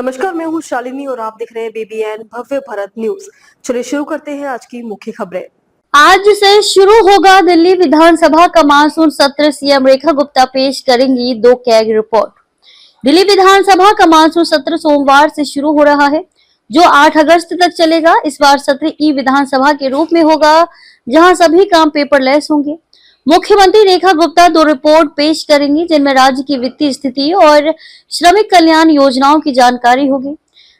नमस्कार, मैं हूँ शालिनी और आप देख रहे हैं BBN भव्य भारत न्यूज। चलिए शुरू करते हैं आज की मुख्य खबरें। आज से शुरू होगा दिल्ली विधानसभा का मानसून सत्र। सीएम रेखा गुप्ता पेश करेंगी 2 कैग रिपोर्ट। दिल्ली विधानसभा का मानसून सत्र सोमवार से शुरू हो रहा है, जो 8 अगस्त तक चलेगा। इस बार सत्र ई विधानसभा के रूप में होगा, जहां सभी काम पेपरलेस होंगे। मुख्यमंत्री रेखा गुप्ता 2 रिपोर्ट पेश करेंगी, जिनमें राज्य की वित्तीय स्थिति और श्रमिक कल्याण योजनाओं की जानकारी होगी।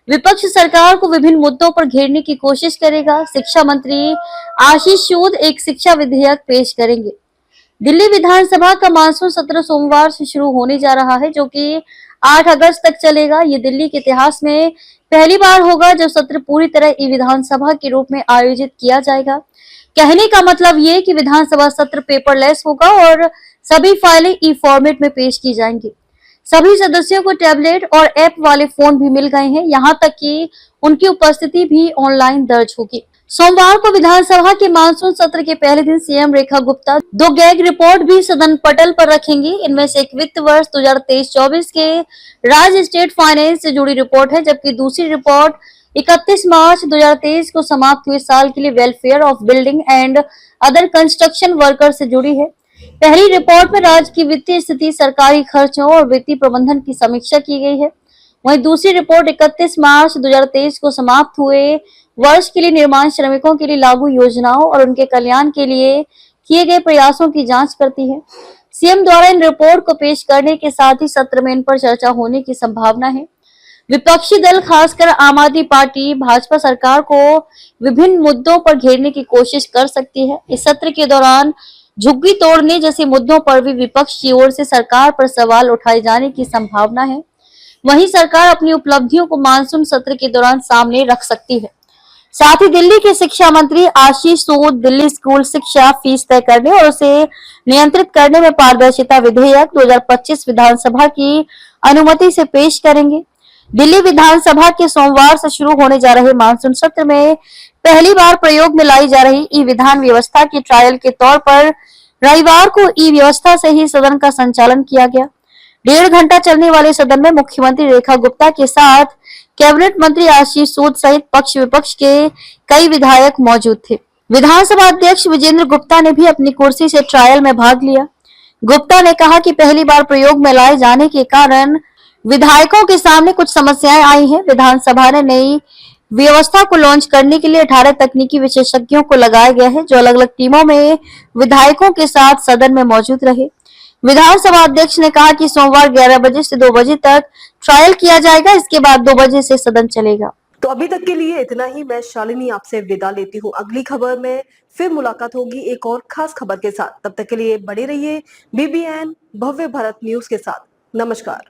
विपक्ष सरकार को विभिन्न मुद्दों पर घेरने की कोशिश करेगा। शिक्षा मंत्री आशीष सूद एक शिक्षा विधेयक पेश करेंगे। दिल्ली विधानसभा का मानसून सत्र सोमवार से शुरू होने जा रहा है, जो कि 8 अगस्त तक चलेगा। ये दिल्ली के इतिहास में पहली बार होगा जब सत्र पूरी तरह ई विधानसभा के रूप में आयोजित किया जाएगा। कहने का मतलब ये कि विधानसभा सत्र पेपरलेस होगा और सभी फाइलें ई फॉर्मेट में पेश की जाएंगी। सभी सदस्यों को टैबलेट और ऐप वाले फोन भी मिल गए हैं, यहाँ तक कि उनकी उपस्थिति भी ऑनलाइन दर्ज होगी। सोमवार को विधानसभा के मानसून सत्र के पहले दिन CM Rekha Gupta 2 gag report भी सदन पटल पर रखेंगी। इनमें से एक वित्त वर्ष 2023-24 के राज्य स्टेट फाइनेंस से जुड़ी रिपोर्ट है, जबकि दूसरी रिपोर्ट 31 मार्च 2023 को समाप्त हुए साल के लिए welfare of building and other construction worker से जुड़ी है। पहली रिपोर्ट में राज्य की वित्तीय स्थिति, सरकारी खर्चों और वित्तीय प्रबंधन की समीक्षा की गई है। वहीं दूसरी रिपोर्ट 31 मार्च 2023 को समाप्त हुए वर्ष के लिए निर्माण श्रमिकों के लिए लागू योजनाओं और उनके कल्याण के लिए किए गए प्रयासों की जांच करती है। सीएम द्वारा इन रिपोर्ट को पेश करने के साथ ही सत्र में इन पर चर्चा होने की संभावना है। विपक्षी दल, खासकर आम आदमी पार्टी, भाजपा सरकार को विभिन्न मुद्दों पर घेरने की कोशिश कर सकती है। इस सत्र के दौरान झुग्गी तोड़ने जैसे मुद्दों पर भी विपक्ष की ओर से सरकार पर सवाल उठाए जाने की संभावना है। वहीं सरकार अपनी उपलब्धियों को मानसून सत्र के दौरान सामने रख सकती है। साथ ही दिल्ली के शिक्षा मंत्री आशीष सूद दिल्ली स्कूल शिक्षा फीस तय करने और उसे नियंत्रित करने में पारदर्शिता विधेयक 2025 विधानसभा की अनुमति से पेश करेंगे। दिल्ली विधानसभा के सोमवार से शुरू होने जा रहे मानसून सत्र में पहली बार प्रयोग में लाई जा रही ई विधान व्यवस्था की ट्रायल के तौर पर रविवार को ई व्यवस्था से ही सदन का संचालन किया गया। 1.5 घंटा चलने वाले सदन में मुख्यमंत्री रेखा गुप्ता के साथ कैबिनेट मंत्री आशीष सूद सहित पक्ष विपक्ष के कई विधायक मौजूद थे। विधानसभा अध्यक्ष विजेंद्र गुप्ता ने भी अपनी कुर्सी से ट्रायल में भाग लिया। गुप्ता ने कहा कि पहली बार प्रयोग में लाए जाने के कारण विधायकों के सामने कुछ समस्याएं आई हैं। विधानसभा ने नई व्यवस्था को लॉन्च करने के लिए 18 तकनीकी विशेषज्ञों को लगाया गया है, जो अलग अलग टीमों में विधायकों के साथ सदन में मौजूद रहे। विधानसभा अध्यक्ष ने कहा कि सोमवार 11 बजे से 2 बजे तक ट्रायल किया जाएगा। इसके बाद 2 बजे से सदन चलेगा। तो अभी तक के लिए इतना ही। मैं शालिनी आपसे विदा लेती हूँ। अगली खबर में फिर मुलाकात होगी एक और खास खबर के साथ। तब तक के लिए बने रहिए BBN भव्य भारत न्यूज के साथ। नमस्कार।